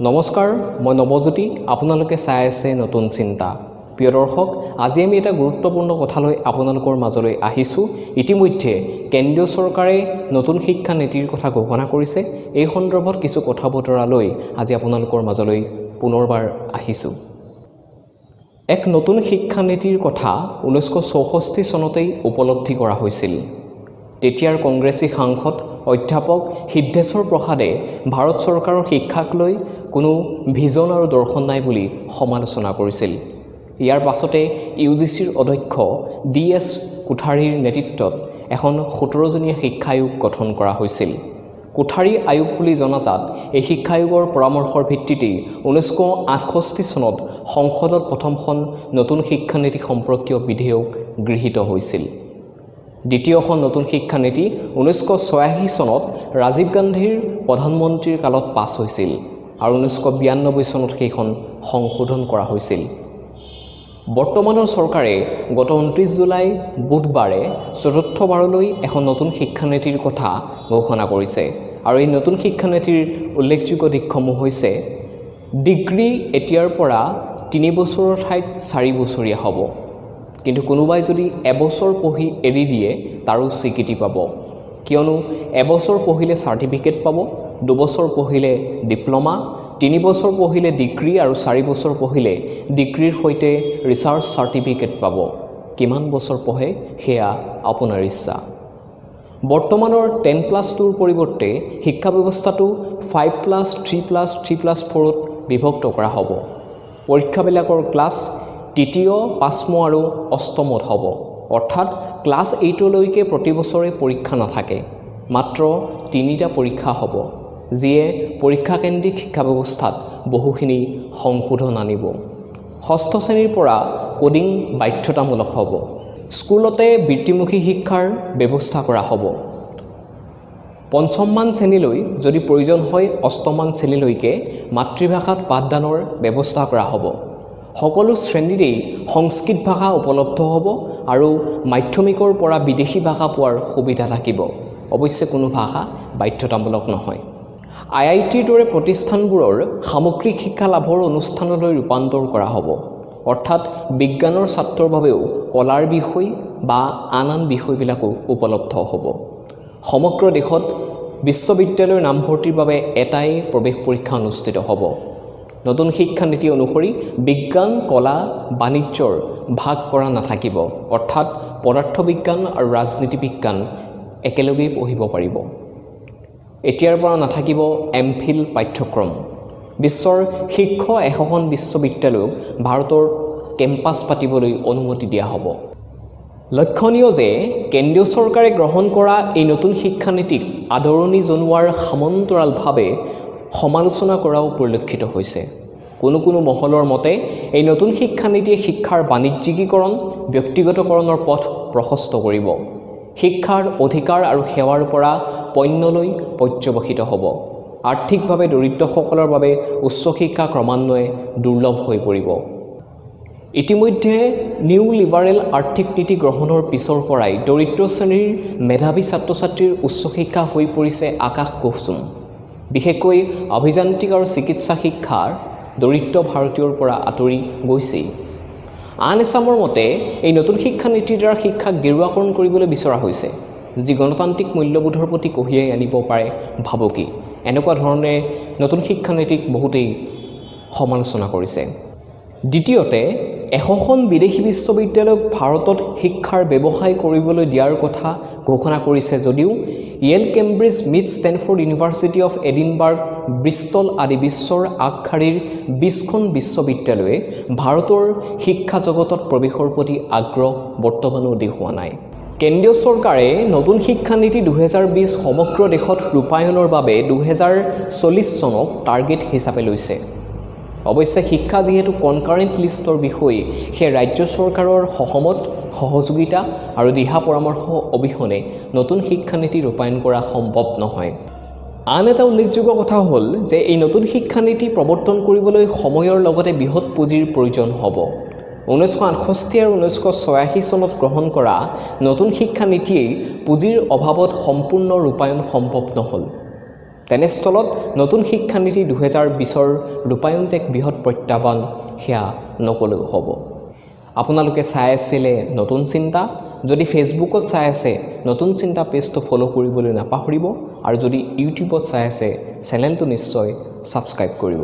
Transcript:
নমস্কাৰ, মই নৱজ্যোতি। আপোনালোকে চাই আছে নতুন চিন্তা। প্ৰিয় দৰ্শক, আজি আমি এটা গুৰুত্বপূৰ্ণ কথালৈ আপোনালোকৰ মাজলৈ আহিছোঁ। ইতিমধ্যে কেন্দ্ৰীয় চৰকাৰে নতুন শিক্ষা নীতিৰ কথা ঘোষণা কৰিছে। এই সন্দৰ্ভত কিছু কথা বতৰা লৈ আজি আপোনালোকৰ মাজলৈ পুনৰবাৰ আহিছোঁ। এক নতুন শিক্ষা নীতিৰ কথা 1964 চনতেই উপলব্ধি কৰা হৈছিল। তেতিয়াৰ কংগ্ৰেছী সাংসদ অধ্যাপক সিদ্ধেশ্বৰ প্ৰসাদে ভাৰত চৰকাৰৰ শিক্ষাক লৈ কোনো ভিজন আৰু দৰ্শন নাই বুলি সমালোচনা কৰিছিল। ইয়াৰ পাছতে UGCৰ অধ্যক্ষ DS কোঠাৰীৰ নেতৃত্বত এখন 17জনীয়া শিক্ষা আয়োগ গঠন কৰা হৈছিল। কোঠাৰী আয়োগ বুলি জনাজাত এই শিক্ষা আয়োগৰ পৰামৰ্শৰ ভিত্তিতেই 1968 চনত সংসদত প্ৰথমখন নতুন শিক্ষানীতি সম্পৰ্কীয় বিধেয়ক গৃহীত হৈছিল। দ্বিতীয়খন নতুন শিক্ষানীতি 1986 চনত ৰাজীৱ গান্ধীৰ প্ৰধানমন্ত্ৰীৰ কালত পাছ হৈছিল আৰু 1992 চনত সেইখন সংশোধন কৰা হৈছিল। বৰ্তমানৰ চৰকাৰে গত 29 জুলাই বুধবাৰে চতুৰ্থবাৰলৈ এখন নতুন শিক্ষানীতিৰ কথা ঘোষণা কৰিছে আৰু এই নতুন শিক্ষানীতিৰ উল্লেখযোগ্য দিশসমূহ হৈছে ডিগ্ৰী এতিয়াৰ পৰা 3 বছৰৰ ঠাইত 4 বছৰীয়া হ'ব। কিন্তু কোনোবাই যদি এবছৰ পঢ়ি এৰি দিয়ে তাৰো স্বীকৃতি পাব, কিয়নো এবছৰ পঢ়িলে চাৰ্টিফিকেট পাব, 2 বছৰ পঢ়িলে ডিপ্ল'মা, 3 বছৰ পঢ়িলে ডিগ্ৰী আৰু 4 বছৰ পঢ়িলে ডিগ্ৰীৰ সৈতে ৰিচাৰ্চ চাৰ্টিফিকেট পাব। কিমান বছৰ পঢ়ে সেয়া আপোনাৰ ইচ্ছা। বৰ্তমানৰ 10+2ৰ পৰিৱৰ্তে শিক্ষা ব্যৱস্থাটো 5+3+3+4ত বিভক্ত কৰা হ'ব। পৰীক্ষাবিলাকৰ ক্লাছ তৃতীয়, 5ম আৰু 8মত হ'ব। অৰ্থাৎ ক্লাছ 8লৈকে প্ৰতি বছৰে পৰীক্ষা নাথাকে, মাত্ৰ 3টা পৰীক্ষা হ'ব, যিয়ে পৰীক্ষাকেন্দ্ৰিক শিক্ষা ব্যৱস্থাত বহুখিনি সংশোধন আনিব। 6ষ্ঠ শ্ৰেণীৰ পৰা কোডিং বাধ্যতামূলক হ'ব। স্কুলতে বৃত্তিমুখী শিক্ষাৰ ব্যৱস্থা কৰা হ'ব। 5মান শ্ৰেণীলৈ যদি প্ৰয়োজন হয় 8মান শ্ৰেণীলৈকে মাতৃভাষাত পাঠদানৰ ব্যৱস্থা কৰা হ'ব। সকলো শ্ৰেণীৰেই সংস্কৃত ভাষা উপলব্ধ হ'ব আৰু মাধ্যমিকৰ পৰা বিদেশী ভাষা পোৱাৰ সুবিধা থাকিব। অৱশ্যে কোনো ভাষা বাধ্যতামূলক নহয়। IITৰ দৰে প্ৰতিষ্ঠানবোৰৰ সামগ্ৰিক শিক্ষা লাভৰ অনুষ্ঠানলৈ ৰূপান্তৰ কৰা হ'ব। অৰ্থাৎ বিজ্ঞানৰ ছাত্ৰৰ বাবেও কলাৰ বিষয় বা আন বিষয়বিলাকো উপলব্ধ হ'ব। সমগ্ৰ দেশত বিশ্ববিদ্যালয়ৰ নামভৰ্তিৰ বাবে এটাই প্ৰৱেশ পৰীক্ষা অনুষ্ঠিত হ'ব। নতুন শিক্ষানীতি অনুসৰি বিজ্ঞান, কলা, বাণিজ্যৰ ভাগ কৰা নাথাকিব। অৰ্থাৎ পদাৰ্থ বিজ্ঞান আৰু ৰাজনীতি বিজ্ঞান একেলগেই পঢ়িব পাৰিব। এতিয়াৰ পৰা নাথাকিব MPhil পাঠ্যক্ৰম। বিশ্বৰ শীৰ্ষ 100খন বিশ্ববিদ্যালয়ক ভাৰতৰ কেম্পাছ পাতিবলৈ অনুমতি দিয়া হ'ব। লক্ষণীয় যে কেন্দ্ৰীয় চৰকাৰে গ্ৰহণ কৰা এই নতুন শিক্ষানীতিক আদৰণি জনোৱাৰ সমান্তৰালভাৱে সমালোচনা কৰাও পৰিলক্ষিত হৈছে। কোনো মহলৰ মতে এই নতুন শিক্ষানীতিয়ে শিক্ষাৰ বাণিজ্যিকীকৰণ, ব্যক্তিগতকৰণৰ পথ প্ৰশস্ত কৰিব। শিক্ষাৰ অধিকাৰ আৰু সেৱাৰ পৰা পণ্যলৈ পৰ্যবসিত হ'ব। আৰ্থিকভাৱে দৰিদ্ৰসকলৰ বাবে উচ্চ শিক্ষা ক্ৰমান্বয়ে দুৰ্লভ হৈ পৰিব। ইতিমধ্যে নিউ লিবাৰেল আৰ্থিক নীতি গ্ৰহণৰ পিছৰ পৰাই দৰিদ্ৰ শ্ৰেণীৰ মেধাৱী ছাত্ৰ ছাত্ৰীৰ উচ্চ শিক্ষা হৈ পৰিছে আকাশ কুসুম। বিশেষকৈ অভিযান্ত্ৰিক আৰু চিকিৎসা শিক্ষাৰ দৰিদ্ৰ ভাৰতীয়ৰ পৰা আঁতৰি গৈছেই। আন এচামৰ মতে এই নতুন শিক্ষানীতিৰ দ্বাৰা শিক্ষাক গেৰুৱাকৰণ কৰিবলৈ বিচৰা হৈছে, যি গণতান্ত্ৰিক মূল্যবোধৰ প্ৰতি কঢ়িয়াই আনিব পাৰে ভাবুকি। এনেকুৱা ধৰণে নতুন শিক্ষানীতিক বহুতেই সমালোচনা কৰিছে। দ্বিতীয়তে 100খন বিদেশী বিশ্ববিদ্যালয়ক ভাৰতত শিক্ষাৰ ব্যৱসায় কৰিবলৈ দিয়াৰ কথা ঘোষণা কৰিছে যদিও Yale, Cambridge, MIT, Stanford, University of Edinburgh, Bristol আদি বিশ্বৰ আগশাৰীৰ 20খন বিশ্ববিদ্যালয়ে ভাৰতৰ শিক্ষা জগতত প্ৰৱেশৰ প্ৰতি আগ্ৰহ বৰ্তমানো দেখুওৱা নাই। কেন্দ্ৰীয় চৰকাৰে নতুন শিক্ষানীতি 2020 সমগ্ৰ দেশত ৰূপায়ণৰ বাবে 2040 চনক টাৰ্গেট হিচাপে লৈছে। অৱশ্যে শিক্ষা যিহেতু কনকাৰেণ্ট লিষ্টৰ বিষয়, সেয়ে ৰাজ্য চৰকাৰৰ সহমত, সহযোগিতা আৰু দিহা পৰামৰ্শ অবিহনে নতুন শিক্ষানীতি ৰূপায়ণ কৰা সম্ভৱ নহয়। আন এটা উল্লেখযোগ্য কথা হ'ল যে এই নতুন শিক্ষানীতি প্ৰৱৰ্তন কৰিবলৈ সময়ৰ লগতে বৃহৎ পুঁজিৰ প্ৰয়োজন হ'ব। 1968 আৰু 1986 চনত গ্ৰহণ কৰা নতুন শিক্ষানীতিয়েই পুঁজিৰ অভাৱত সম্পূৰ্ণ ৰূপায়ণ সম্ভৱ নহ'ল। তেনেস্থলত নতুন শিক্ষানীতি 2020ৰ ৰূপায়ণ যে এক বৃহৎ প্ৰত্যাহ্বান সেয়া নকলেও হ'ব। আপোনালোকে চাই আছিলে নতুন চিন্তা। যদি ফেচবুকত চাই আছে নতুন চিন্তা পেজটো ফ'ল' কৰিবলৈ নাপাহৰিব আৰু যদি ইউটিউবত চাই আছে চেনেলটো নিশ্চয় ছাবস্ক্ৰাইব কৰিব।